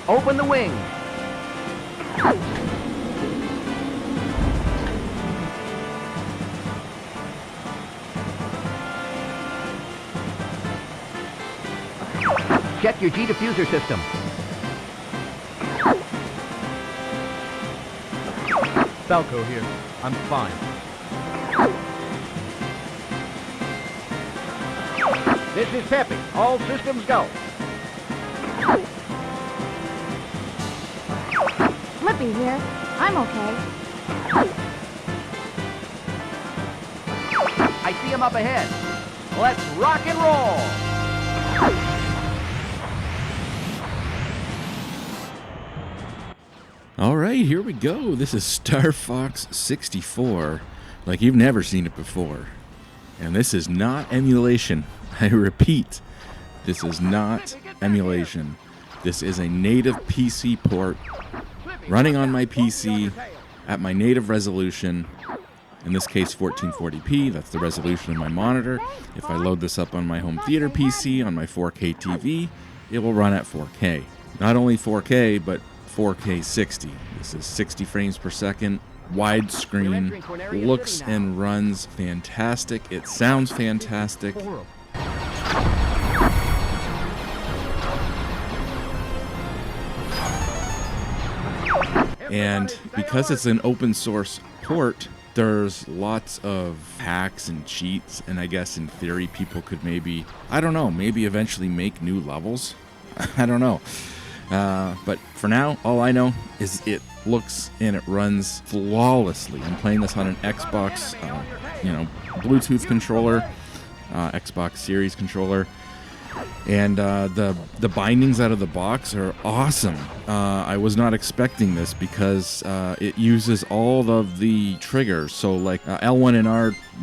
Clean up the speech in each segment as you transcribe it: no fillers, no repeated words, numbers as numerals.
Open the wing. Check your G diffuser system. Falco here. I'm fine. This is Peppy. All systems go. Flippy here. I'm okay. I see him up ahead. Let's rock and roll. Alright, here we go. This is Star Fox 64, like you've never seen it before. And this is not emulation. I repeat, this is not emulation. This is a native PC port running on my PC at my native resolution. In this case, 1440p. That's the resolution of my monitor. If I load this up on my home theater PC, on my 4K TV, it will run at 4K. Not only 4K, but 4K 60. This is 60 frames per second, widescreen, looks and runs fantastic. It sounds fantastic. And because it's an open source port, there's lots of hacks and cheats, and I guess in theory people could maybe, I don't know, maybe eventually make new levels. I don't know. But for now, all I know is it looks and it runs flawlessly. I'm playing this on an Xbox, Bluetooth controller, Xbox Series controller, and the bindings out of the box are awesome. I was not expecting this because it uses all of the triggers. So like L1 and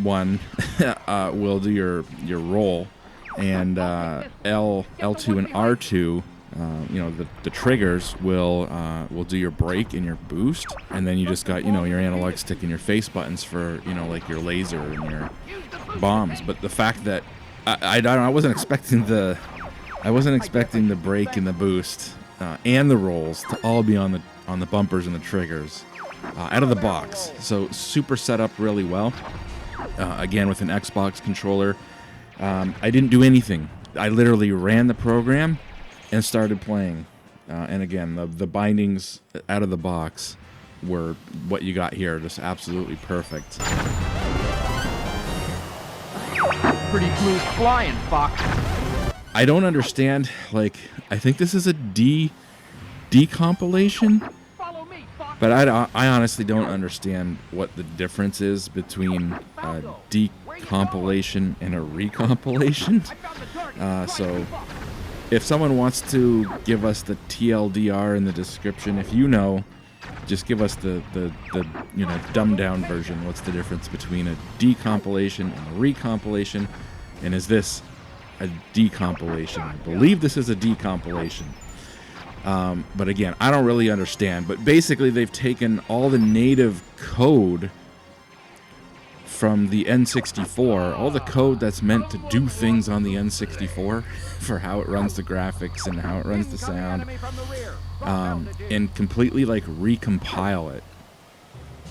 R1 will do your roll, and L2 and R2. The triggers will do your brake and your boost, and then you just got your analog stick and your face buttons for like your laser and your bombs. But the fact that I wasn't expecting the brake and the boost and the rolls to all be on the bumpers and the triggers out of the box. So super set up really well. Again, with an Xbox controller, I didn't do anything. I literally ran the program and started playing, and again, the bindings out of the box were what you got here, just absolutely perfect. Pretty smooth flying, Fox. I don't understand, like, I think this is a decompilation, but I honestly don't understand what the difference is between a decompilation and a recompilation. So if someone wants to give us the TLDR in the description, if you know, just give us the dumbed down version. What's the difference between a decompilation and a recompilation? And is this a decompilation? I believe this is a decompilation. But again, I don't really understand. But basically, they've taken all the native code from the N64, all the code that's meant to do things on the N64 for how it runs the graphics and how it runs the sound, and completely like recompile it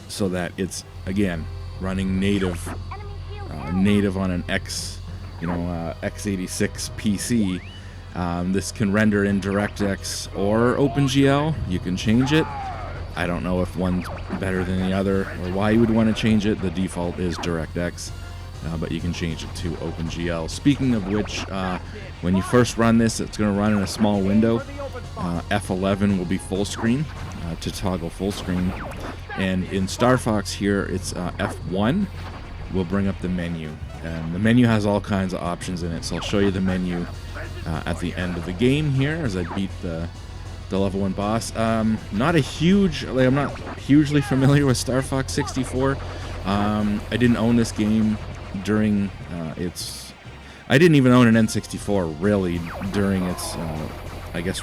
so that it's again running native on an x86 PC. This can render in DirectX or OpenGL. You can change it. I don't know if one's better than the other or why you would want to change it. The default is DirectX, but you can change it to OpenGL. Speaking of which, when you first run this, it's going to run in a small window. F11 will be full screen to toggle full screen. And in Star Fox here, it's F1 will bring up the menu. And the menu has all kinds of options in it, so I'll show you the menu at the end of the game here as I beat the level 1 boss. I'm not hugely familiar with Star Fox 64. I didn't own this game during I didn't even own an N64 really during its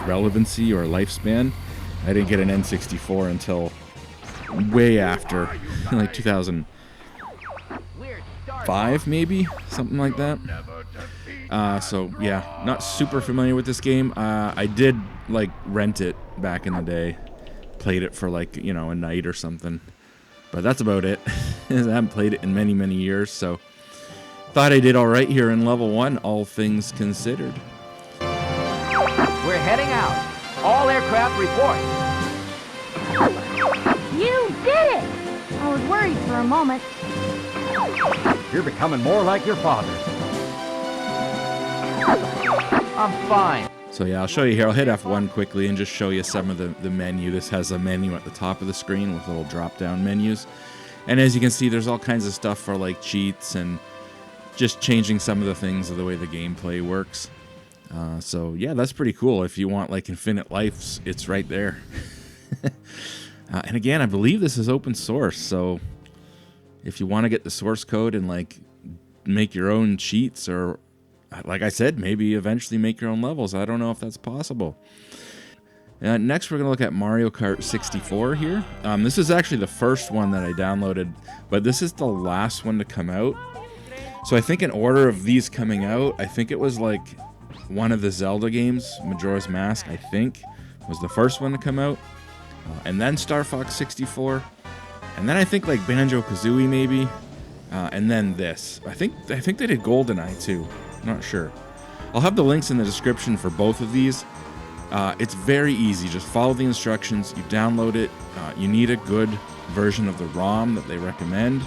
relevancy or lifespan. I didn't get an N64 until way after, like 2000. 5 maybe, something like that. So yeah, not super familiar with this game. I did like rent it back in the day, played it for like, you know, a night or something, but that's about it. I haven't played it in many years, so thought I did all right here in level 1, all things considered. We're heading out. All aircraft report. You did it! I was worried for a moment. You're becoming more like your father. I'm fine. So yeah, I'll show you here. I'll hit F1 quickly and just show you some of the menu. This has a menu at the top of the screen with little drop-down menus. And as you can see, there's all kinds of stuff for like cheats and just changing some of the things of the way the gameplay works. So yeah, that's pretty cool. If you want like infinite lives, it's right there. And again, I believe this is open source, so if you want to get the source code and like make your own cheats, or like I said, maybe eventually make your own levels, I don't know if that's possible. Next, we're going to look at Mario Kart 64 here. This is actually the first one that I downloaded, but this is the last one to come out. So I think in order of these coming out, I think it was like one of the Zelda games, Majora's Mask, I think, was the first one to come out. And then Star Fox 64. And then I think like Banjo-Kazooie maybe. And then this. I think they did GoldenEye too. I'm not sure. I'll have the links in the description for both of these. It's very easy. Just follow the instructions. You download it. You need a good version of the ROM that they recommend.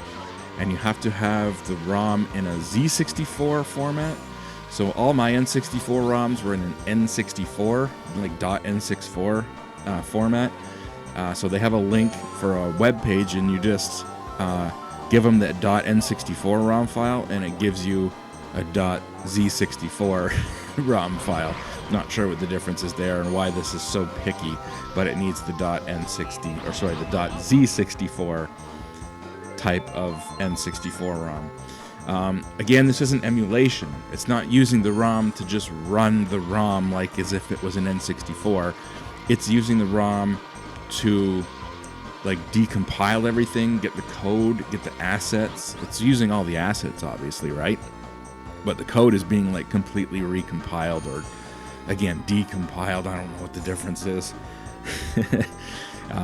And you have to have the ROM in a Z64 format. So all my N64 ROMs were in an N64, like .N64 format. So they have a link for a web page, and you just give them the .N64 ROM file, and it gives you a .Z64 ROM file. Not sure what the difference is there and why this is so picky, but it needs the .N60, or sorry, the .Z64 type of N64 ROM. Again, this isn't emulation. It's not using the ROM to just run the ROM like as if it was an N64. It's using the ROM to like decompile everything, get the code, get the assets. It's using all the assets, obviously, right? But the code is being like completely recompiled, or again, decompiled. I don't know what the difference is.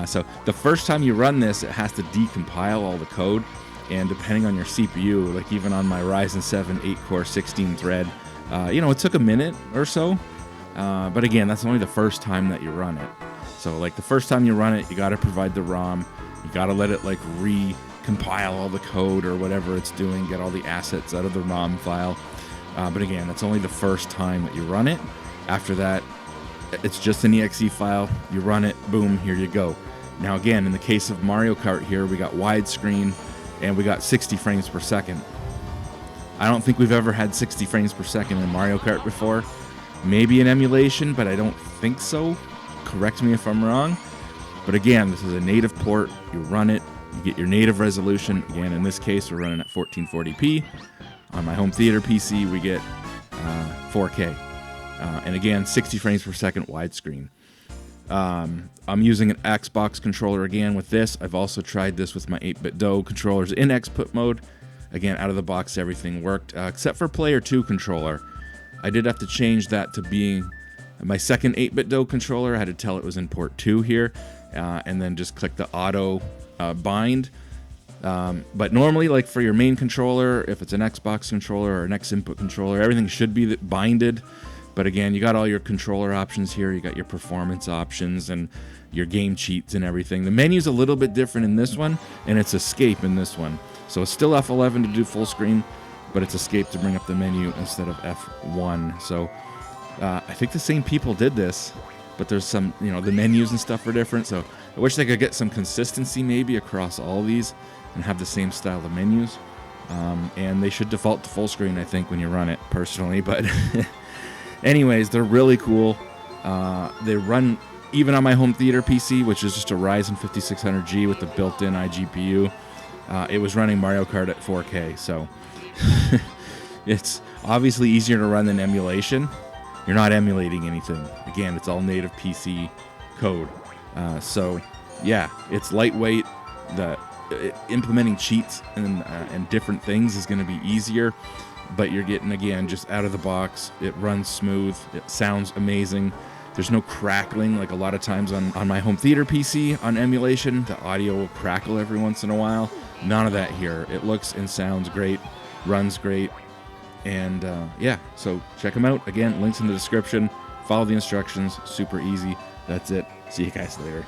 So the first time you run this, it has to decompile all the code. And depending on your CPU, like even on my Ryzen 7 8-core 16-thread, it took a minute or so. But again, that's only the first time that you run it. So like the first time you run it, you got to provide the ROM. You got to let it like recompile all the code or whatever it's doing, get all the assets out of the ROM file. But again, that's only the first time that you run it. After that, it's just an exe file. You run it, boom, here you go. Now again, in the case of Mario Kart here, we got widescreen and we got 60 frames per second. I don't think we've ever had 60 frames per second in Mario Kart before. Maybe in emulation, but I don't think so. Correct me if I'm wrong. But again, this is a native port. You run it, you get your native resolution. Again, in this case, we're running at 1440p. On my home theater PC, we get 4K. And again, 60 frames per second widescreen. I'm using an Xbox controller again with this. I've also tried this with my 8BitDo controllers in XPut mode. Again, out of the box, everything worked, except for Player 2 controller. I did have to change that to being my second 8BitDo controller. I had to tell it was in port 2 here, and then just click the auto bind. But normally, like for your main controller, if it's an Xbox controller or an X input controller, everything should be binded. But again, you got all your controller options here. You got your performance options and your game cheats and everything. The menu's a little bit different in this one, and it's escape in this one. So it's still F11 to do full screen, but it's escape to bring up the menu instead of F1. So I think the same people did this, but there's some, the menus and stuff are different. So I wish they could get some consistency maybe across all these and have the same style of menus. And they should default to full screen, I think, when you run it, personally. But anyways, they're really cool. They run even on my home theater PC, which is just a Ryzen 5600G with the built-in iGPU. It was running Mario Kart at 4K, so it's obviously easier to run than emulation. You're not emulating anything. Again, it's all native PC code. So yeah, it's lightweight. The implementing cheats and different things is going to be easier. But you're getting, again, just out of the box. It runs smooth. It sounds amazing. There's no crackling like a lot of times on my home theater PC on emulation. The audio will crackle every once in a while. None of that here. It looks and sounds great, runs great, and yeah, so check them out. Again, links in the description. Follow the instructions. Super easy. That's it. See you guys later.